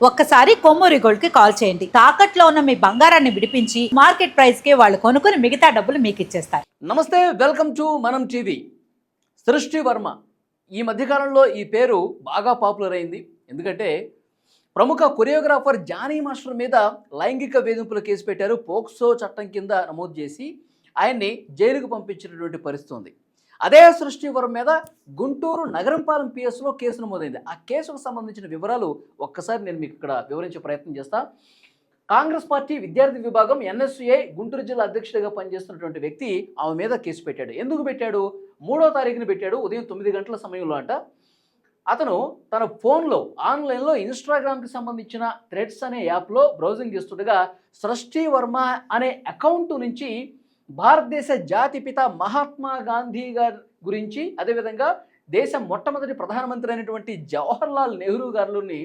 ఒక్కసారి కొమ్మూరి గోల్డ్ కి కాల్ చేయండి. తాకట్లో ఉన్న మీ బంగారాన్ని విడిపించి మార్కెట్ ప్రైస్ కి వాళ్ళు కొనుక్కుని మిగతా డబ్బులు మీకు ఇచ్చేస్తారు. నమస్తే, వెల్కమ్ టు మనం టీవీ. సృష్టి వర్మ ఈ మధ్యకాలంలో ఈ పేరు బాగా పాపులర్ అయింది. ఎందుకంటే ప్రముఖ కొరియోగ్రాఫర్ జానీ మాస్టర్ మీద లైంగిక వేధింపుల కేసు పెట్టారు. పోక్సో చట్టం కింద నమోదు చేసి ఆయన్ని జైలుకు పంపించినటువంటి పరిస్థితి ఉంది. అదే సృష్టి వర్మ మీద గుంటూరు నగరంపాలెం పిఎస్లో కేసు నమోదైంది. ఆ కేసుకు సంబంధించిన వివరాలు ఒక్కసారి నేను మీకు ఇక్కడ వివరించే ప్రయత్నం చేస్తా. కాంగ్రెస్ పార్టీ విద్యార్థి విభాగం ఎన్ఎస్యుఐ గుంటూరు జిల్లా అధ్యక్షుడిగా పనిచేస్తున్నటువంటి వ్యక్తి ఆమె మీద కేసు పెట్టాడు. ఎందుకు పెట్టాడు? 3వ తారీఖున పెట్టాడు. ఉదయం 9 గంటల సమయంలో అంట. అతను తన ఫోన్లో ఆన్లైన్లో ఇన్స్టాగ్రామ్కి సంబంధించిన థ్రెడ్స్ అనే యాప్లో బ్రౌజింగ్ చేస్తుండగా సృష్టి వర్మ అనే అకౌంట్ నుంచి భారతదేశ జాతిపిత మహాత్మా గాంధీ గారి గురించి, అదేవిధంగా దేశ మొట్టమొదటి ప్రధానమంత్రి అయినటువంటి జవహర్ లాల్ నెహ్రూ గారిని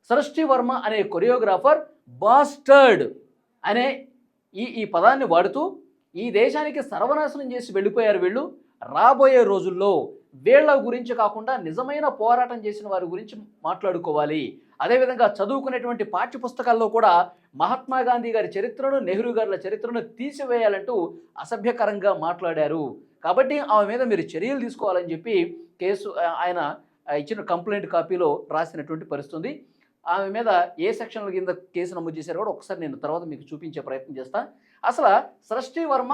సృష్టి వర్మ అనే కొరియోగ్రాఫర్ బాస్టర్డ్ అనే ఈ పదాన్ని వాడుతూ ఈ దేశానికి సర్వనాశనం చేసి వెళ్ళిపోయారు వీళ్ళు. రాబోయే రోజుల్లో వీళ్ళ గురించి కాకుండా నిజమైన పోరాటం చేసిన వారి గురించి మాట్లాడుకోవాలి. అదేవిధంగా చదువుకునేటువంటి పాఠ్యపుస్తకాల్లో కూడా మహాత్మా గాంధీ గారి చరిత్రను, నెహ్రూ గారి చరిత్రను తీసివేయాలంటూ అసభ్యకరంగా మాట్లాడారు. కాబట్టి ఆమె మీద మీరు చర్యలు తీసుకోవాలని చెప్పి ఆయన ఇచ్చిన కంప్లైంట్ కాపీలో రాసినటువంటి పరిస్థితి. ఆమె మీద ఏ సెక్షన్ల కింద కేసు నమోదు చేశారో కూడా ఒకసారి నేను తర్వాత మీకు చూపించే ప్రయత్నం చేస్తాను. అసలు సృష్టి వర్మ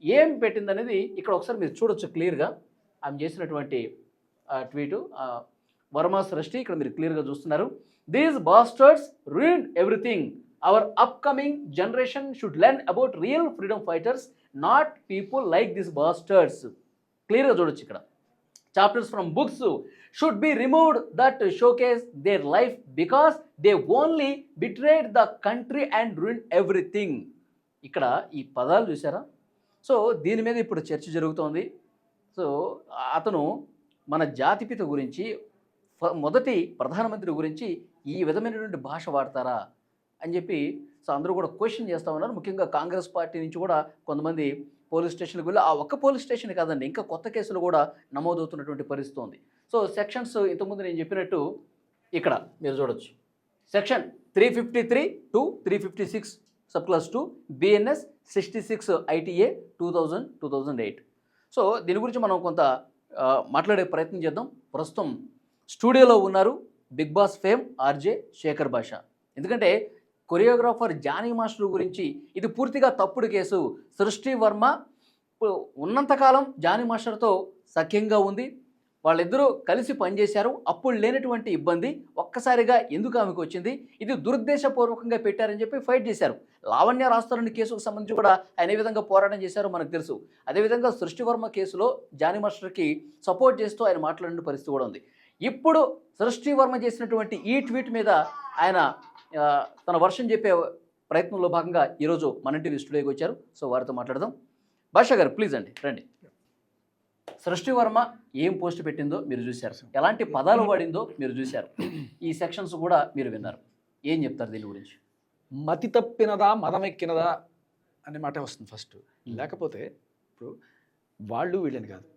ఏం పెట్టిందనేది ఇక్కడ ఒకసారి మీరు చూడొచ్చు క్లియర్గా. ఆమె చేసినటువంటి ట్వీటు వర్మ సృష్టి ఇక్కడ మీరు క్లియర్గా చూస్తున్నారు. These bastards ruined everything. Hour upcoming generation should learn about real freedom fighters, not people like this bastards. క్లియర్గా చూడొచ్చు ఇక్కడ. Chapters from books should be removed that showcase their life because they only betrayed the country and ruined everything. ఇక్కడ ఈ పదాలు చూసారా? So దీని మీద ఇప్పుడు చర్చ జరుగుతోంది. సో అతను మన జాతిపిత గురించి, మొదటి ప్రధానమంత్రి గురించి ఈ విధమైనటువంటి భాష వాడతారా అని చెప్పి సో అందరూ కూడా క్వశ్చన్ చేస్తూ ఉన్నారు. ముఖ్యంగా కాంగ్రెస్ పార్టీ నుంచి కూడా కొంతమంది పోలీస్ స్టేషన్కి వెళ్ళి, ఆ ఒక్క పోలీస్ స్టేషన్ కాదండి, ఇంకా కొత్త కేసులు కూడా నమోదవుతున్నటువంటి పరిస్థితి ఉంది. సో సెక్షన్స్ ఇంతకుముందు నేను చెప్పినట్టు ఇక్కడ మీరు చూడొచ్చు. Section 353 to 356 subclass 2 BNS 66 ITA 2008. So దీని గురించి మనం కొంత మాట్లాడే ప్రయత్నం చేద్దాం. ప్రస్తుతం స్టూడియోలో ఉన్నారు Bigg Boss fame RJ Shekhar Basha. ఎందుకంటే కొరియోగ్రాఫర్ జానీ మాస్టర్ గురించి ఇది పూర్తిగా తప్పుడు కేసు. సృష్టి వర్మ ఉన్నంతకాలం జానీ మాస్టర్తో సఖ్యంగా ఉంది, వాళ్ళిద్దరూ కలిసి పనిచేశారు. అప్పుడు లేనటువంటి ఇబ్బంది ఒక్కసారిగా ఎందుకు ఆమెకు వచ్చింది? ఇది దురుద్దేశపూర్వకంగా పెట్టారని చెప్పి ఫైట్ చేశారు. లావణ్య రాస్తారని కేసుకు సంబంధించి కూడా ఆయన ఏ విధంగా పోరాటం చేశారో మనకు తెలుసు. అదేవిధంగా సృష్టి వర్మ కేసులో జానీ మాస్టర్కి సపోర్ట్ చేస్తూ ఆయన మాట్లాడిన పరిస్థితి కూడా ఉంది. ఇప్పుడు సృష్టి వర్మ చేసినటువంటి ఈ ట్వీట్ మీద ఆయన తన వర్షం చెప్పే ప్రయత్నంలో భాగంగా ఈరోజు మన టీవీ స్టూడియోకి వచ్చారు. సో వారితో మాట్లాడదాం. భాషా గారు ప్లీజ్ అండి రండి. సృష్టి వర్మ ఏం పోస్ట్ పెట్టిందో మీరు చూశారు, ఎలాంటి పదాలు వాడిందో మీరు చూశారు, ఈ సెక్షన్స్ కూడా మీరు విన్నారు. ఏం చెప్తారు దీని గురించి? మతి తప్పినదా మదమెక్కినదా అనే మాట వస్తుంది ఫస్ట్. లేకపోతే ఇప్పుడు వాళ్ళు వీళ్ళని కాదు,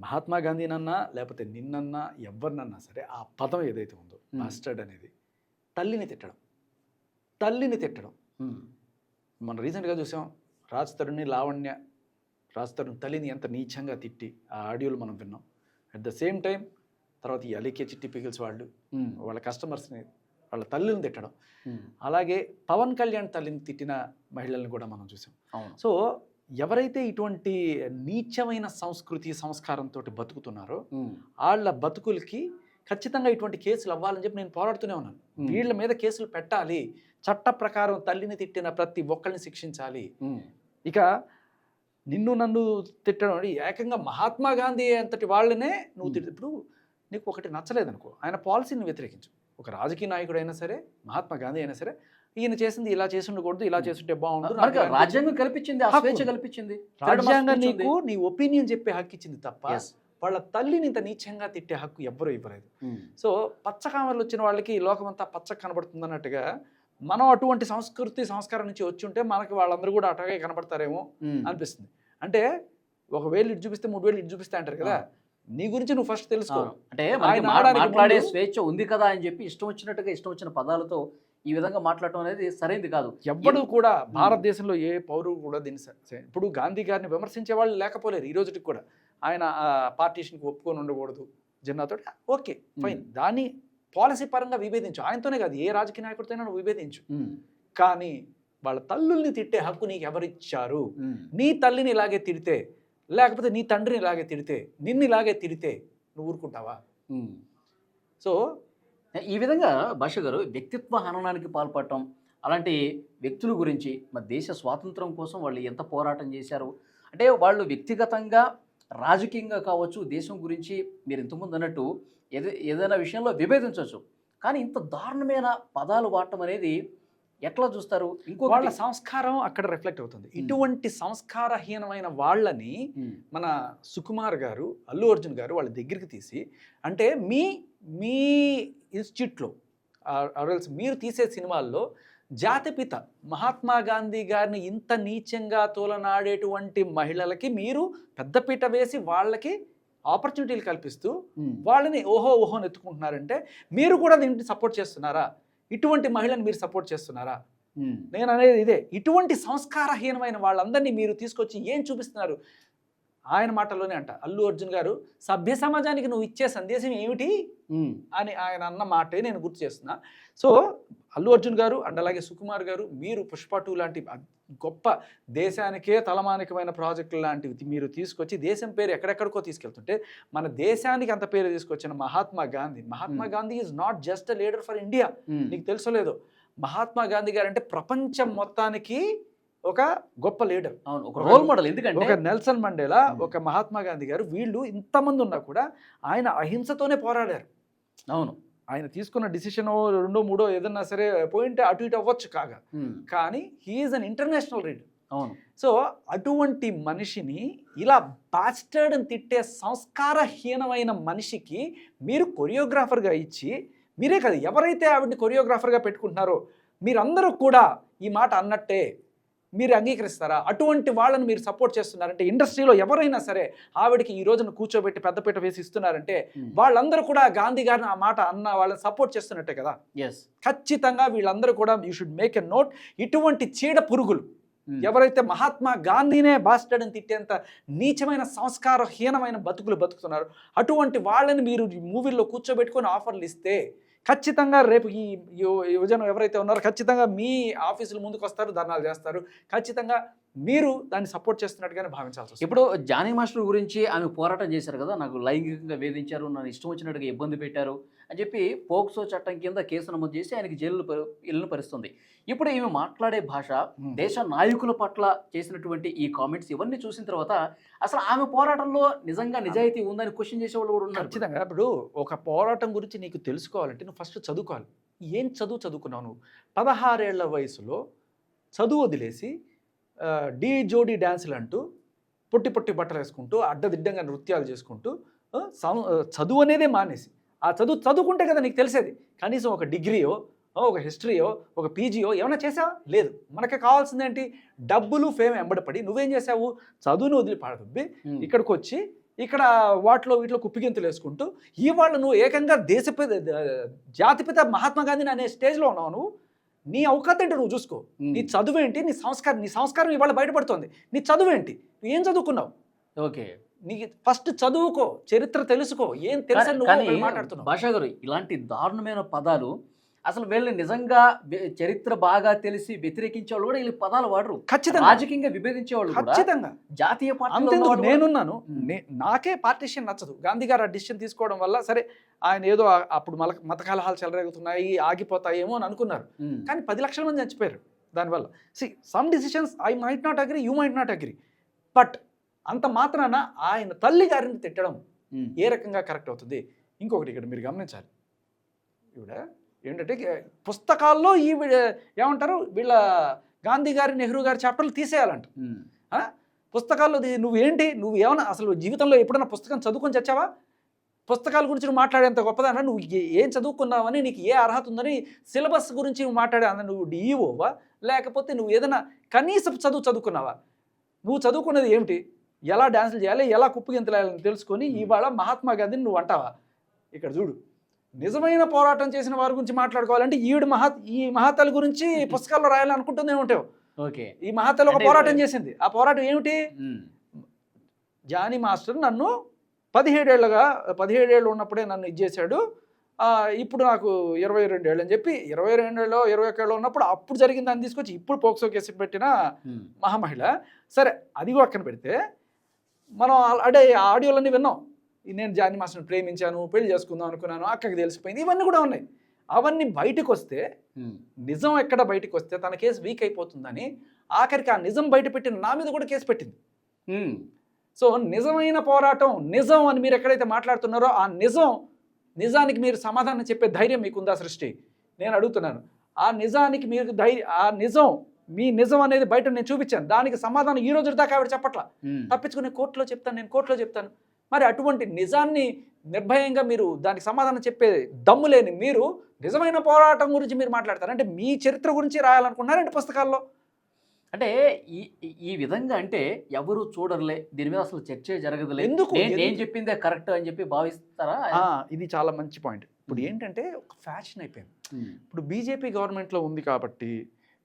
మహాత్మా గాంధీనన్నా లేకపోతే నిన్నన్నా ఎవరినన్నా సరే ఆ పదం ఏదైతే ఉందో మాస్టర్డ్ అనేది తల్లిని తిట్టడం. మనం రీసెంట్గా చూసాం రాజ్ తరుణ్ని, లావణ్య రాజ్ తరుణ్ తల్లిని ఎంత నీచంగా తిట్టి ఆ ఆడియోలు మనం విన్నాం. అట్ ద సేమ్ టైం తర్వాత ఈ అలీకే చిట్టి పికిల్స్ వాళ్ళు వాళ్ళ కస్టమర్స్ని వాళ్ళ తల్లిని తిట్టడం, అలాగే పవన్ కళ్యాణ్ తల్లిని తిట్టిన మహిళల్ని కూడా మనం చూసాం. సో ఎవరైతే ఇటువంటి నీచమైన సంస్కృతి సంస్కారంతో బతుకుతున్నారో వాళ్ళ బతుకులకి ఖచ్చితంగా ఇటువంటి కేసులు అవ్వాలని చెప్పి నేను పోరాడుతూనే ఉన్నాను. వీళ్ళ మీద కేసులు పెట్టాలి, చట్ట ప్రకారం తల్లిని తిట్టిన ప్రతి ఒక్కరిని శిక్షించాలి. ఇక నిన్ను నన్ను తిట్టడం ఏకంగా మహాత్మా గాంధీ అంతటి వాళ్ళనే నువ్వు ఇప్పుడు నీకు ఒకటి నచ్చలేదనుకో, ఆయన పాలసీని వ్యతిరేకించు. ఒక రాజకీయ నాయకుడు అయినా సరే, మహాత్మా గాంధీ అయినా సరే, ఈయన చేసింది ఇలా చేసి ఉండకూడదు, ఇలా చేస్తుంటే బాగుంటుంది. రాజ్యాంగం కల్పించింది, స్వేచ్ఛ కల్పించింది. రాజ్యాంగం నీకు నీ ఒపీనియన్ చెప్పే హక్కు ఇచ్చింది తప్ప వాళ్ళ తల్లిని ఇంత నీచంగా తిట్టే హక్కు ఎవ్వరూ ఇవ్వలేదు. సో పచ్చకామర్లు వచ్చిన వాళ్ళకి లోకమంతా పచ్చ కనబడుతుంది అన్నట్టుగా మనం అటువంటి సంస్కృతి సంస్కారం నుంచి వచ్చి ఉంటే మనకి వాళ్ళందరూ కూడా అటగే కనబడతారేమో అనిపిస్తుంది. అంటే 1,000 ఇటు చూపిస్తే 3,000 ఇటు చూపిస్తే అంటారు కదా, నీ గురించి నువ్వు ఫస్ట్ తెలుసుకో. అంటే ఆయన ఆడడానికి మాట్లాడే ముందు- స్వేచ్ఛ ఉంది కదా అని చెప్పి ఇష్టం వచ్చినట్టుగా ఇష్టం వచ్చిన పదాలతో ఈ విధంగా మాట్లాడటం అనేది సరైనది కాదు. ఎవ్వడు కూడా భారతదేశంలో ఏ పౌరుడు కూడా దీన్ని ఇప్పుడు గాంధీ గారిని విమర్శించే వాళ్ళు లేకపోలేరు ఈ రోజుకి కూడా. ఆయన పార్టీషన్కి ఒప్పుకొని ఉండకూడదు జిన్నాతో, ఓకే ఫైన్, దాన్ని పాలసీ పరంగా విభేదించు. ఆయనతోనే కాదు, ఏ రాజకీయ నాయకుడితోనే నువ్వు విభేదించు. కానీ వాళ్ళ తల్లుల్ని తిట్టే హక్కు నీకు ఎవరిచ్చారు? నీ తల్లిని ఇలాగే తిడితే, లేకపోతే నీ తండ్రిని ఇలాగే తిడితే, నిన్ను ఇలాగే తిడితే నువ్వు ఊరుకుంటావా? సో ఈ విధంగా భాష గారు వ్యక్తిత్వ హననానికి పాల్పడటం, అలాంటి వ్యక్తుల గురించి మన దేశ స్వాతంత్రం కోసం వాళ్ళు ఎంత పోరాటం చేశారు అంటే, వాళ్ళు వ్యక్తిగతంగా రాజకీయంగా కావచ్చు, దేశం గురించి మీరు ఇంతకుముందు అన్నట్టు ఏదైనా విషయంలో విభేదించవచ్చు, కానీ ఇంత దారుణమైన పదాలు వాడటం అనేది ఎట్లా చూస్తారు? వాళ్ళ సంస్కారం అక్కడ రిఫ్లెక్ట్ అవుతుంది. ఇటువంటి సంస్కారహీనమైన వాళ్ళని మన సుకుమార్ గారు, అల్లు అర్జున్ గారు వాళ్ళ దగ్గరికి తీసి, అంటే మీ మీ ఇన్స్టిట్యూట్లో మీరు తీసే సినిమాల్లో జాతిపిత మహాత్మా గాంధీ గారిని ఇంత నీచంగా తోలనాడేటువంటి మహిళలకి మీరు పెద్దపీట వేసి వాళ్ళకి ఆపర్చునిటీలు కల్పిస్తూ వాళ్ళని ఓహో ఎత్తుకుంటున్నారంటే, మీరు కూడా దీన్ని సపోర్ట్ చేస్తున్నారా? ఇటువంటి మహిళని మీరు సపోర్ట్ చేస్తున్నారా? నేను అనేది ఇదే. ఇటువంటి సంస్కారహీనమైన వాళ్ళందరినీ మీరు తీసుకొచ్చి ఏం చూపిస్తున్నారు? ఆయన మాటల్లోనే అంట, అల్లు అర్జున్ గారు సభ్య సమాజానికి నువ్వు ఇచ్చే సందేశం ఏమిటి అని ఆయన అన్న మాటే నేను గుర్తు చేస్తున్నా. సో అల్లు అర్జున్ గారు అండ్ అలాగే సుకుమార్ గారు, మీరు పుష్ప 2 లాంటి గొప్ప దేశానికే తలమానికమైన ప్రాజెక్టులు లాంటివి మీరు తీసుకొచ్చి దేశం పేరు ఎక్కడెక్కడికో తీసుకెళ్తుంటే, మన దేశానికి అంత పేరు తీసుకొచ్చిన Mahatma Gandhi is not just a leader for India. నీకు తెలుసో లేదో, మహాత్మా గాంధీ గారు అంటే ప్రపంచం మొత్తానికి ఒక గొప్ప లీడర్, ఒక రోల్ మోడల్. ఎందుకంటే ఒక నెల్సన్ మండేలా, ఒక మహాత్మా గాంధీ గారు, వీళ్ళు ఇంతమంది ఉన్నా కూడా ఆయన అహింసతోనే పోరాడారు. అవును, ఆయన తీసుకున్న డిసిషన్ 2, 3 ఏదన్నా సరే పోయింటే అటు ఇటు అవ్వచ్చు కాగా, కానీ హీఈస్ అన్ ఇంటర్నేషనల్ లీడర్. అవును. సో అటువంటి మనిషిని ఇలా బాస్టర్డ్ అని తిట్టే సంస్కారహీనమైన మనిషికి మీరు కొరియోగ్రాఫర్గా ఇచ్చి, మీరే కదా ఎవరైతే ఆవిడ్ని కొరియోగ్రాఫర్గా పెట్టుకుంటున్నారో మీరందరూ కూడా ఈ మాట అన్నట్టే మీరు అంగీకరిస్తారా? అటువంటి వాళ్ళని మీరు సపోర్ట్ చేస్తున్నారంటే, ఇండస్ట్రీలో ఎవరైనా సరే ఆవిడకి ఈ రోజున కూర్చోబెట్టి పెద్దపీట వేసి ఇస్తున్నారంటే, వాళ్ళందరూ కూడా గాంధీ గారిని ఆ మాట అన్న వాళ్ళని సపోర్ట్ చేస్తున్నట్టే కదా. ఖచ్చితంగా వీళ్ళందరూ కూడా you should make a note. ఇటువంటి చీడ పురుగులు ఎవరైతే మహాత్మా గాంధీనే బాస్టర్డ్ అని తిట్టేంత నీచమైన సంస్కారహీనమైన బతుకుతున్నారు, అటువంటి వాళ్ళని మీరు మూవీల్లో కూర్చోబెట్టుకొని ఆఫర్లు ఇస్తే ఖచ్చితంగా రేపు ఈ యువజనం ఎవరైతే ఉన్నారో ఖచ్చితంగా మీ ఆఫీసుల ముందుకు వస్తారు, ధర్నాలు చేస్తారు. ఖచ్చితంగా మీరు దాన్ని సపోర్ట్ చేస్తున్నట్టుగానే భావించాల్సి వస్తుంది. ఇప్పుడు జానీ మాస్టర్ గురించి ఆమె పోరాటం చేశారు కదా, నాకు లైంగికంగా వేధించారు, నన్ను ఇష్టం వచ్చినట్టుగా ఇబ్బంది పెట్టారు అని చెప్పి పోక్సో చట్టం కింద కేసు నమోదు చేసి ఆయనకి జైలు వెళ్ళిన పరిస్థితుంది. ఇప్పుడు ఈమె మాట్లాడే భాష, దేశ నాయకుల పట్ల చేసినటువంటి ఈ కామెంట్స్ ఇవన్నీ చూసిన తర్వాత అసలు ఆమె పోరాటంలో నిజంగా నిజాయితీ ఉందని క్వశ్చన్ చేసేవాళ్ళు కూడా ఉన్నారు. ఖచ్చితంగా. ఇప్పుడు ఒక పోరాటం గురించి నీకు తెలుసుకోవాలంటే నువ్వు ఫస్ట్ చదువుకోవాలి. ఏం చదువుకున్నావు నువ్వు? 16 ఏళ్ల వయసులో చదువు వదిలేసి డీ జోడీ డ్యాన్సులు అంటూ పొట్టి బట్టలు వేసుకుంటూ అడ్డదిడ్డంగా నృత్యాలు చేసుకుంటూ చదువు అనేదే మానేసి, ఆ చదువుకుంటే కదా నీకు తెలిసేది. కనీసం ఒక డిగ్రీయో, ఒక హిస్టరీయో, ఒక పీజీయో ఏమైనా చేసావా? లేదు. మనకి కావాల్సిందేంటి? డబ్బులు, ఫేమ్ వెంబడపడి నువ్వేం చేసావు? చదువును వదిలిపాడుద్ది ఇక్కడికి వచ్చి ఇక్కడ వీటిలో కుప్పిగింతలు వేసుకుంటూ ఇవాళ నువ్వు ఏకంగా జాతిపిత మహాత్మా గాంధీని అనే స్టేజ్లో ఉన్నావు. నువ్వు నీ అవకాశం ఏంటి నువ్వు చూసుకో. నీ చదువేంటి? నీ సంస్కారం ఇవాళ బయటపడుతోంది. నీ చదువేంటి? నువ్వు ఏం చదువుకున్నావు? ఓకే, నీకు ఫస్ట్ చదువుకో, చరిత్ర తెలుసుకో, ఏం తెలుసు నువ్వు మాట్లాడుతున్నావు. భాషా గారు, ఇలాంటి దారుణమైన పదాలు అసలు వీళ్ళని నిజంగా చరిత్ర బాగా తెలిసి వ్యతిరేకించే వాళ్ళు కూడా వీళ్ళు పదాలు వాడరు. ఖచ్చితంగా రాజకీయంగా విభేదించే వాళ్ళు ఖచ్చితంగా జాతీయ పార్టీ. నేనున్నాను, నాకే పార్టీషన్ నచ్చదు. గాంధీ గారు ఆ డిసిషన్ తీసుకోవడం వల్ల సరే ఆయన ఏదో అప్పుడు మత కలహాలు చెలరేగుతున్నాయి, ఆగిపోతాయేమో అని అనుకున్నారు. కానీ 10 లక్షల మంది చచ్చిపోయారు దానివల్ల. Some decisions I might not agree, you might not agree, but అంత మాత్రాన ఆయన తల్లి గారిని తిట్టడం ఏ రకంగా కరెక్ట్ అవుతుంది? ఇంకొకటి ఇక్కడ మీరు గమనించాలి, ఈవిడ ఏంటంటే పుస్తకాల్లో ఏమంటారు వీళ్ళ గాంధీ గారి, నెహ్రూ గారి చాప్టర్లు తీసేయాలంట పుస్తకాల్లో. నువ్వు ఏమన్నా అసలు జీవితంలో ఎప్పుడైనా పుస్తకం చదువుకొని చచ్చావా? పుస్తకాల గురించి నువ్వు మాట్లాడేంత గొప్పదన్నా? నువ్వు ఏం చదువుకున్నావని, నీకు ఏ అర్హత ఉందని, సిలబస్ గురించి నువ్వు మాట్లాడే నువ్వు డిఈఓవా, లేకపోతే నువ్వు ఏదైనా కనీసపు చదువుకున్నావా? నువ్వు చదువుకున్నది ఏమిటి? ఎలా డ్యాన్సులు చేయాలి, ఎలా కుప్పగింతలేయాలని తెలుసుకొని ఇవాళ మహాత్మా గాంధీని నువ్వు అంటావా? ఇక్కడ చూడు, నిజమైన పోరాటం చేసిన వారి గురించి మాట్లాడుకోవాలంటే ఈ మహాతల్లి గురించి పుస్తకాల్లో రాయాలని అనుకుంటుంది ఏముంటావు. ఓకే, ఈ మహాతల్లి ఒక పోరాటం చేసింది. ఆ పోరాటం ఏమిటి? జానీ మాస్టర్ నన్ను 17 ఏళ్ళు ఉన్నప్పుడే నన్ను ఇది చేశాడు, ఇప్పుడు నాకు 22 ఏళ్ళు అని చెప్పి 22 ఏళ్ళు 21 ఏళ్ళు ఉన్నప్పుడు అప్పుడు జరిగిన దాన్ని తీసుకొచ్చి ఇప్పుడు పోక్సో కేసు పెట్టిన మహామహిళ. సరే, అది పక్కన పెడితే మనం ఆల్రెడీ ఆ ఆడియోలన్నీ విన్నాం. నేను జానీ మాస్టర్ని ప్రేమించాను, పెళ్లి చేసుకుందాం అనుకున్నాను, అక్కడికి తెలిసిపోయింది, ఇవన్నీ కూడా ఉన్నాయి. అవన్నీ బయటకు వస్తే, నిజం ఎక్కడ బయటకు వస్తే తన కేసు వీక్ అయిపోతుందని ఆఖరికి ఆ నిజం బయట పెట్టిన నా మీద కూడా కేసు పెట్టింది. సో నిజమైన పోరాటం, నిజం అని మీరు ఎక్కడైతే మాట్లాడుతున్నారో ఆ నిజానికి మీరు సమాధానం చెప్పే ధైర్యం మీకుందా సృష్టి? నేను అడుగుతున్నాను. ఆ నిజానికి మీరు మీ నిజం అనేది బయట నేను చూపించాను, దానికి సమాధానం ఈ రోజు దాకా ఆవిడ చెప్పట్లా. తప్పించుకుని కోర్టులో చెప్తాను. మరి అటువంటి నిజాన్ని నిర్భయంగా మీరు దానికి సమాధానం చెప్పే దమ్ము లేని మీరు నిజమైన పోరాటం గురించి మీరు మాట్లాడతారు అంటే మీ చరిత్ర గురించి రాయాలనుకున్నారంటే పుస్తకాల్లో. అంటే ఈ విధంగా అంటే ఎవరు చూడరులే, దీని మీద అసలు చర్చ జరగదులే, ఎందుకు నేను చెప్పిందే కరెక్ట్ అని చెప్పి భావిస్తారా? ఇది చాలా మంచి పాయింట్. ఇప్పుడు ఏంటంటే ఒక ఫ్యాషన్ అయిపోయింది. ఇప్పుడు బీజేపీ గవర్నమెంట్లో ఉంది కాబట్టి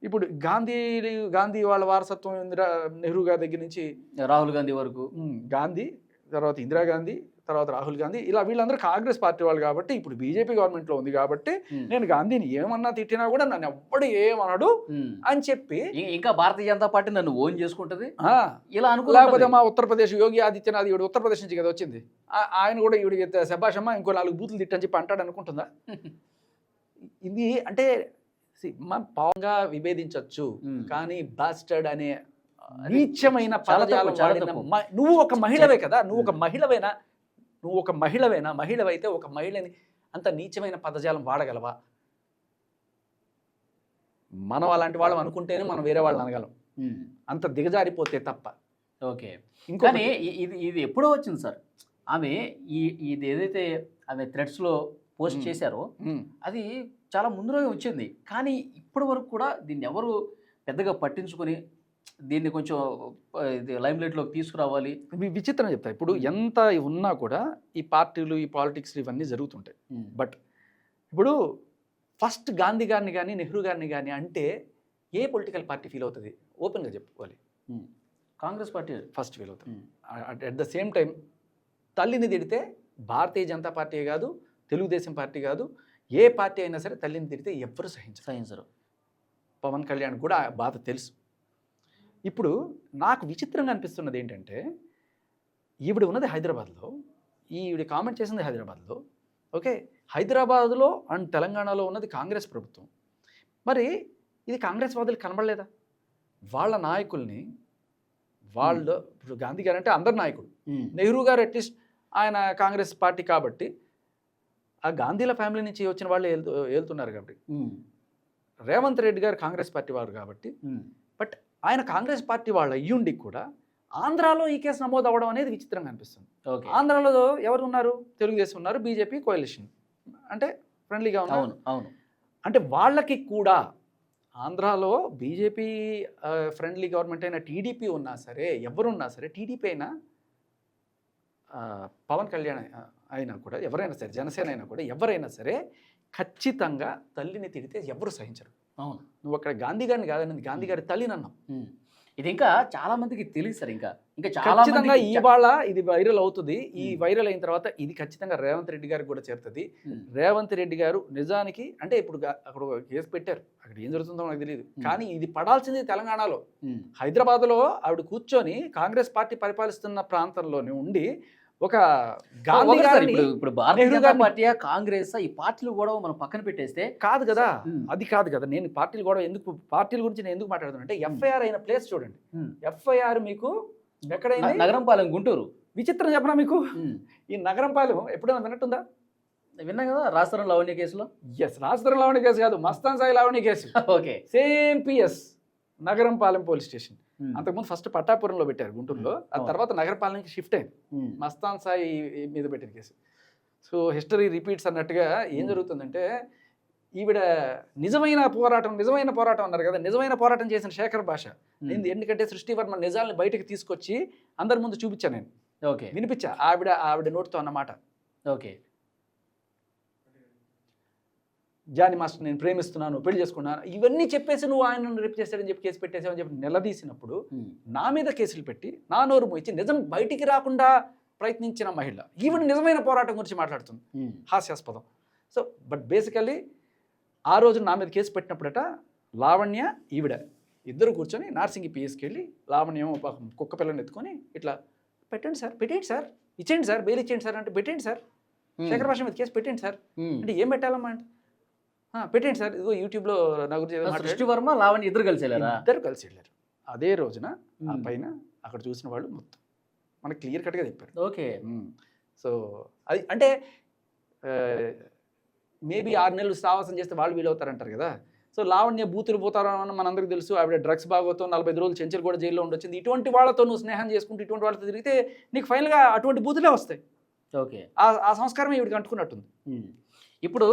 ఇప్పుడు గాంధీ వాళ్ళ వారసత్వం నెహ్రూ గారి దగ్గర నుంచి రాహుల్ గాంధీ వరకు, గాంధీ తర్వాత ఇందిరాగాంధీ తర్వాత రాహుల్ గాంధీ, ఇలా వీళ్ళందరూ కాంగ్రెస్ పార్టీ వాళ్ళు కాబట్టి ఇప్పుడు బీజేపీ గవర్నమెంట్లో ఉంది కాబట్టి నేను గాంధీని ఏమన్నా తిట్టినా కూడా నన్ను ఎవ్వడు ఏమన్నాడు అని చెప్పి ఇంకా భారతీయ జనతా పార్టీ నన్ను ఓన్ చేసుకుంటది ఇలా లేకపోతే మా ఉత్తరప్రదేశ్ యోగి ఆదిత్యనాథ్, ఈవిడ ఉత్తరప్రదేశ్ నుంచి కదా వచ్చింది, ఆయన కూడా ఈవిడికి శభాషమ్మ ఇంకో 4 బూతులు తిట్టని చెప్పి అంటాడు అనుకుంటుందా? ఇది అంటే పావంగా విభేదించవచ్చు, కానీ బాస్టర్డ్ అనే నీచమైన పదజాలం. నువ్వు ఒక మహిళవే కదా, నువ్వు ఒక మహిళవైతే ఒక మహిళని అంత నీచమైన పదజాలం వాడగలవా? మనం అలాంటి వాళ్ళం అనుకుంటేనే మనం వేరే వాళ్ళని అనగలం, అంత దిగజారిపోతే తప్ప. ఓకే, కానీ ఇది ఎప్పుడో వచ్చింది సార్. ఆమె ఇది ఏదైతే ఆమె థ్రెడ్స్లో పోస్ట్ చేశారో అది చాలా ముందులోనే వచ్చింది, కానీ ఇప్పటి వరకు కూడా దీన్ని ఎవరు పెద్దగా పట్టించుకొని దీన్ని కొంచెం లైమ్లైట్లోకి తీసుకురావాలి. విచిత్రం చెప్తా. ఇప్పుడు ఎంత ఉన్నా కూడా ఈ పార్టీలు, ఈ పాలిటిక్స్ ఇవన్నీ జరుగుతుంటాయి. బట్ ఇప్పుడు ఫస్ట్ గాంధీ గారిని కానీ నెహ్రూ గారిని కానీ అంటే ఏ పొలిటికల్ పార్టీ ఫీల్ అవుతుంది? ఓపెన్గా చెప్పుకోవాలి, కాంగ్రెస్ పార్టీ ఫస్ట్ ఫీల్ అవుతుంది. అట్ ద సేమ్ టైం తల్లిని తిడితే భారతీయ జనతా పార్టీ కాదు, తెలుగుదేశం పార్టీ కాదు, ఏ పార్టీ అయినా సరే తల్లిని తిడితే ఎవ్వరు సహించరు. పవన్ కళ్యాణ్ కూడా ఆ బాధ తెలుసు. ఇప్పుడు నాకు విచిత్రంగా అనిపిస్తున్నది ఏంటంటే, ఈవిడ ఉన్నది హైదరాబాద్లో, ఈవిడ కామెంట్ చేసింది హైదరాబాద్లో. ఓకే, హైదరాబాద్లో అండ్ తెలంగాణలో ఉన్నది కాంగ్రెస్ ప్రభుత్వం. మరి ఇది కాంగ్రెస్ వాదులు కనబడలేదా? వాళ్ళ నాయకుల్ని ఇప్పుడు గాంధీ గారు అంటే అందరు నాయకుడు, నెహ్రూ గారు అట్లీస్ట్ ఆయన కాంగ్రెస్ పార్టీ కాబట్టి ఆ గాంధీల ఫ్యామిలీ నుంచి వచ్చిన వాళ్ళు వెళ్తున్నారు కాబట్టి, రేవంత్ రెడ్డి గారు కాంగ్రెస్ పార్టీ వారు కాబట్టి, బట్ ఆయన కాంగ్రెస్ పార్టీ వాళ్ళు అయ్యుండి కూడా ఆంధ్రాలో ఈ కేసు నమోదు అవ్వడం అనేది విచిత్రంగా అనిపిస్తుంది. ఆంధ్రాలో ఎవరు ఉన్నారు? తెలుగుదేశం ఉన్నారు, బీజేపీ కోalition అంటే ఫ్రెండ్లీగా ఉన్నారు. అవును, అంటే వాళ్ళకి కూడా ఆంధ్రాలో బీజేపీ ఫ్రెండ్లీ గవర్నమెంట్ అయినా టీడీపీ ఉన్నా సరే, ఎవరున్నా సరే, టీడీపీ అయినా పవన్ కళ్యాణ్ అయినా కూడా, ఎవరైనా సరే, జనసేన అయినా కూడా, ఎవరైనా సరే ఖచ్చితంగా తల్లిని తిడితే ఎవరు సహించరు. అవును, నువ్వు అక్కడ గాంధీ గారిని కాదని గాంధీ గారి తల్లిని అన్నావు. ఇది ఇంకా చాలా మందికి తెలియదు సార్. ఇంకా చాలా ఖచ్చితంగా ఇవాళ ఇది వైరల్ అవుతుంది. ఈ వైరల్ అయిన తర్వాత ఇది ఖచ్చితంగా రేవంత్ రెడ్డి గారికి కూడా చేరుతుంది. రేవంత్ రెడ్డి గారు నిజానికి అంటే ఇప్పుడు అక్కడ కేసు పెట్టారు, అక్కడ ఏం జరుగుతుందో నాకు తెలియదు, కానీ ఇది పడాల్సింది తెలంగాణలో. హైదరాబాద్లో ఆవిడ కూర్చొని కాంగ్రెస్ పార్టీ పరిపాలిస్తున్న ప్రాంతంలోనే ఉండి ఒక గాంధీ గారిని, ఇప్పుడు భారతీయ జనతా పార్టీ, కాంగ్రెస్, ఈ పార్టీలు కూడా మనం పక్కన పెట్టేస్తే కాదు కదా, అది కాదు కదా. నేను పార్టీలు కూడా పార్టీల గురించి నేను ఎందుకు మాట్లాడుతున్నా అంటే, ఎఫ్ఐఆర్ అయిన ప్లేస్ చూడండి. ఎఫ్ఐఆర్ మీకు ఎక్కడైనా నగరంపాలెం, గుంటూరు. విచిత్రం చెప్పనా మీకు, ఈ నగరంపాలెం ఎప్పుడైనా విన్నట్టుందా? విన్నాం కదా, రాజతరం లావణ్య కేసులో. ఎస్, రాజతరం లావణ్య కేసు కాదు, Mastan Sai Lavanya case. Okay, same PS, Nagarampalem police station. అంతకుముందు ఫస్ట్ పట్టాపురంలో పెట్టారు గుంటూరులో, ఆ తర్వాత నగరపాలెంకి షిఫ్ట్ అయింది, మస్తాన్ సాయి మీద పెట్టిన కేసు. సో హిస్టరీ రిపీట్స్ అన్నట్టుగా ఏం జరుగుతుందంటే, ఈవిడ నిజమైన పోరాటం అన్నారు కదా, నిజమైన పోరాటం చేసిన శేఖర్ భాష. ఎందుకంటే సృష్టివర్మ నిజాలను బయటకు తీసుకొచ్చి అందరి ముందు చూపించా నేను, ఓకే, వినిపించా ఆవిడ నోటితో అన్నమాట. ఓకే, జానీ మాస్టర్ నేను ప్రేమిస్తున్నాను, పెళ్లి చేసుకున్నాను, ఇవన్నీ చెప్పేసి నువ్వు ఆయనను రేపు చేశాడని చెప్పి కేసు పెట్టేసావని చెప్పి నిలదీసినప్పుడు నా మీద కేసులు పెట్టి నా నోరు మోయించి నిజం బయటికి రాకుండా ప్రయత్నించిన మహిళ ఈవిడ నిజమైన పోరాటం గురించి మాట్లాడుతుంది. హాస్యాస్పదం. సో బట్ బేసికల్లీ ఆ రోజు నా మీద కేసు పెట్టినప్పుడట లావణ్య ఈవిడ ఇద్దరు కూర్చొని నార్సింగి పిఎస్కి వెళ్ళి లావణ్యం కుక్క పిల్లని ఎత్తుకొని ఇట్లా పెట్టండి సార్, ఇచ్చేయండి సార్, బెయిల్ ఇచ్చేయండి సార్ అంటే పెట్టండి సార్, శేఖర్ భాష మీద కేసు పెట్టండి సార్ అంటే ఏం పెట్టాలమ్మా అంటే పెట్టండి సార్, ఇదిగో యూట్యూబ్లో నా గురించి సృష్టివర్మ లావణ్య ఇద్దరు కలిసి వెళ్ళారు. అదే రోజున ఆ పైన అక్కడ చూసిన వాళ్ళు మొత్తం మనకు క్లియర్ కట్గా చెప్పారు. ఓకే. సో అది అంటే మేబీ 6 నెలలు సావాసం చేస్తే వాళ్ళు వీలవుతారంటారు కదా. సో లావణ్య బూతులు పోతారో అని మనందరికీ తెలుసు. ఆవిడ డ్రగ్స్ బాగోతో 45 రోజులు చెంచల్ కూడా జైల్లో ఉండొచ్చింది. ఇటువంటి వాళ్ళతో నువ్వు స్నేహం చేసుకుంటూ ఇటువంటి వాళ్ళతో తిరిగితే నీకు ఫైనల్గా అటువంటి బూతులే వస్తాయి. ఓకే, ఆ సంస్కారం ఈవిడికి అంటుకున్నట్టుంది. ఇప్పుడు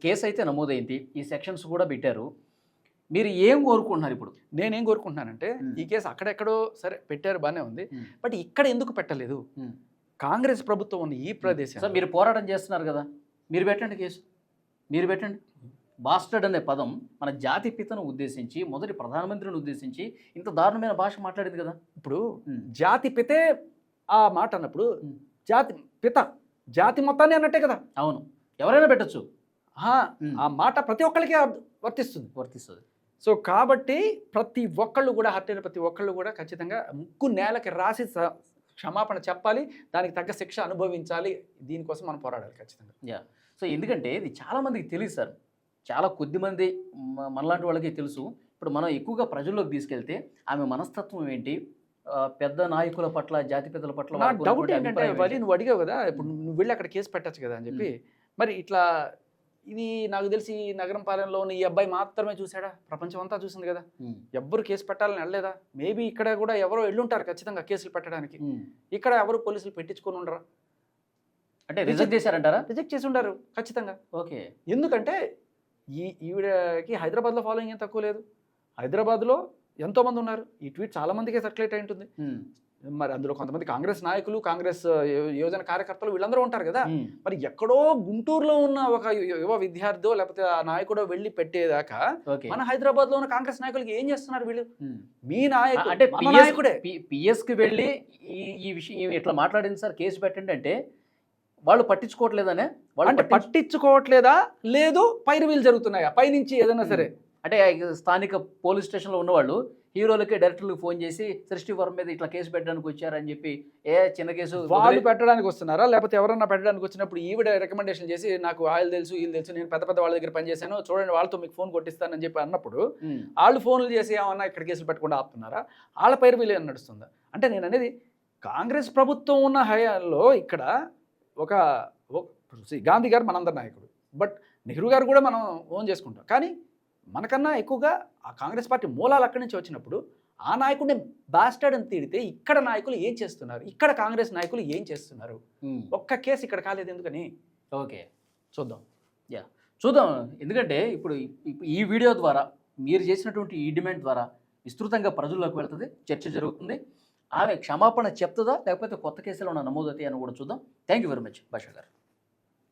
కేసు అయితే నమోదైంది, ఈ సెక్షన్స్ కూడా పెట్టారు. మీరు ఏం కోరుకుంటున్నారు ఇప్పుడు? నేనేం కోరుకుంటున్నానంటే ఈ కేసు అక్కడెక్కడో సరే పెట్టారు, బాగానే ఉంది, బట్ ఇక్కడ ఎందుకు పెట్టలేదు? కాంగ్రెస్ ప్రభుత్వం ఉన్న ఈ ప్రదేశం మీరు పోరాటం చేస్తున్నారు కదా, మీరు పెట్టండి కేసు, మీరు పెట్టండి. బాస్టర్డ్ అనే పదం మన జాతి పితను ఉద్దేశించి, మొదటి ప్రధానమంత్రిని ఉద్దేశించి ఇంత దారుణమైన భాష మాట్లాడింది కదా. ఇప్పుడు జాతి పితే ఆ మాట అన్నప్పుడు జాతి పిత జాతి మొత్తాన్ని అన్నట్టే కదా. అవును, ఎవరైనా పెట్టచ్చు. ఆ మాట ప్రతి ఒక్కరికి వర్తిస్తుంది. సో కాబట్టి ప్రతి ఒక్కళ్ళు కూడా హర్ట్ అయిన ప్రతి ఒక్కళ్ళు కూడా ఖచ్చితంగా ముక్కు నేలకి రాసి క్షమాపణ చెప్పాలి, దానికి తగ్గ శిక్ష అనుభవించాలి. దీనికోసం మనం పోరాడాలి ఖచ్చితంగా. సో ఎందుకంటే ఇది చాలామందికి తెలియదు సార్, చాలా కొద్దిమంది మనలాంటి వాళ్ళకి తెలుసు. ఇప్పుడు మనం ఎక్కువగా ప్రజల్లోకి తీసుకెళ్తే ఆమె మనస్తత్వం ఏంటి, పెద్ద నాయకుల పట్ల, జాతి పెద్దల పట్ల డౌట్ ఏంటంటే నువ్వు అడిగావు కదా, ఇప్పుడు నువ్వు వెళ్ళి అక్కడ కేసు పెట్టచ్చు కదా అని చెప్పి. మరి ఇట్లా ఇది నాకు తెలిసి నగరం పాలనలో ఈ అబ్బాయి మాత్రమే చూసాడా? ప్రపంచం అంతా చూసింది కదా. ఎవ్వరు కేసు పెట్టాలని వెళ్ళలేదా? మేబీ ఇక్కడ కూడా ఎవరో వెళ్ళుంటారు ఖచ్చితంగా కేసులు పెట్టడానికి. ఇక్కడ ఎవరు పోలీసులు పెట్టించుకొని ఉండరా? అంటే రిజెక్ట్ చేశారంటారా? రిజెక్ట్ చేసి ఉంటారు ఖచ్చితంగా. ఓకే, ఎందుకంటే ఈవిడకి హైదరాబాద్లో ఫాలోయింగ్ ఏం తక్కువ లేదు. హైదరాబాద్లో ఎంతోమంది ఉన్నారు. ఈ ట్వీట్ చాలా మందికే సర్క్యులేట్ అయి ఉంటుంది. మరి అందులో కొంతమంది కాంగ్రెస్ నాయకులు, కాంగ్రెస్ యోజన కార్యకర్తలు వీళ్ళందరూ ఉంటారు కదా. మరి ఎక్కడో గుంటూరులో ఉన్న ఒక యువ విద్యార్థి లేకపోతే ఆ నాయకుడో వెళ్ళి పెట్టేదాకా మన హైదరాబాద్ లో ఉన్న కాంగ్రెస్ నాయకులకి ఏం చేస్తున్నారు వీళ్ళు? మీ నాయకుడు అంటే పిఎస్కి వెళ్ళి ఈ విషయం ఇట్లా మాట్లాడింది సార్, కేసు పెట్టండి అంటే వాళ్ళు పట్టించుకోవట్లేదనే? వాళ్ళు పట్టించుకోవట్లేదా లేదు పైరువీలు జరుగుతున్నాయా పైనుంచి ఏదైనా సరే? అంటే స్థానిక పోలీస్ స్టేషన్లో ఉన్నవాళ్ళు హీరోలకి డైరెక్టర్లకు ఫోన్ చేసి సృష్టివర్మ మీద ఇట్లా కేసు పెట్టడానికి వచ్చారని చెప్పి చిన్న కేసు వాళ్ళు పెట్టడానికి వస్తున్నారా? లేకపోతే ఎవరన్నా పెట్టడానికి వచ్చినప్పుడు ఈవిడ రికమెండేషన్ చేసి నాకు వాళ్ళు తెలుసు వీళ్ళు తెలుసు, నేను పెద్ద పెద్ద వాళ్ళ దగ్గర పనిచేశాను, చూడండి వాళ్ళతో మీకు ఫోన్ కొట్టిస్తానని చెప్పి అన్నప్పుడు వాళ్ళు ఫోన్లు చేసి ఏమన్నా ఇక్కడ కేసులు పెట్టకుండా ఆపుతున్నారా? వాళ్ళ పైరువీలు అని నడుస్తుందా? అంటే నేను అనేది కాంగ్రెస్ ప్రభుత్వం ఉన్న హయాంలో ఇక్కడ ఒక గాంధీ గారు మనందరి నాయకుడు, బట్ నెహ్రూ గారు కూడా మనం ఓన్ చేసుకుంటాం. కానీ మనకన్నా ఎక్కువగా ఆ కాంగ్రెస్ పార్టీ మూలాలు అక్కడి నుంచి వచ్చినప్పుడు ఆ నాయకుడిని బాస్టర్డ్ అని తిడితే ఇక్కడ నాయకులు ఏం చేస్తున్నారు, ఇక్కడ కాంగ్రెస్ నాయకులు ఏం చేస్తున్నారు? ఒక్క కేసు ఇక్కడ కాలేదు ఎందుకని? ఓకే, చూద్దాం. చూద్దాం. ఎందుకంటే ఇప్పుడు ఈ వీడియో ద్వారా మీరు చేసినటువంటి ఈ డిమాండ్ ద్వారా విస్తృతంగా ప్రజల్లోకి వెళ్తుంది, చర్చ జరుగుతుంది. ఆమె క్షమాపణ చెప్తుందా లేకపోతే కొత్త కేసులు ఉన్న నమోదవుతాయి అని కూడా చూద్దాం. థ్యాంక్ యూ వెరీ మచ్ భాషా గారు.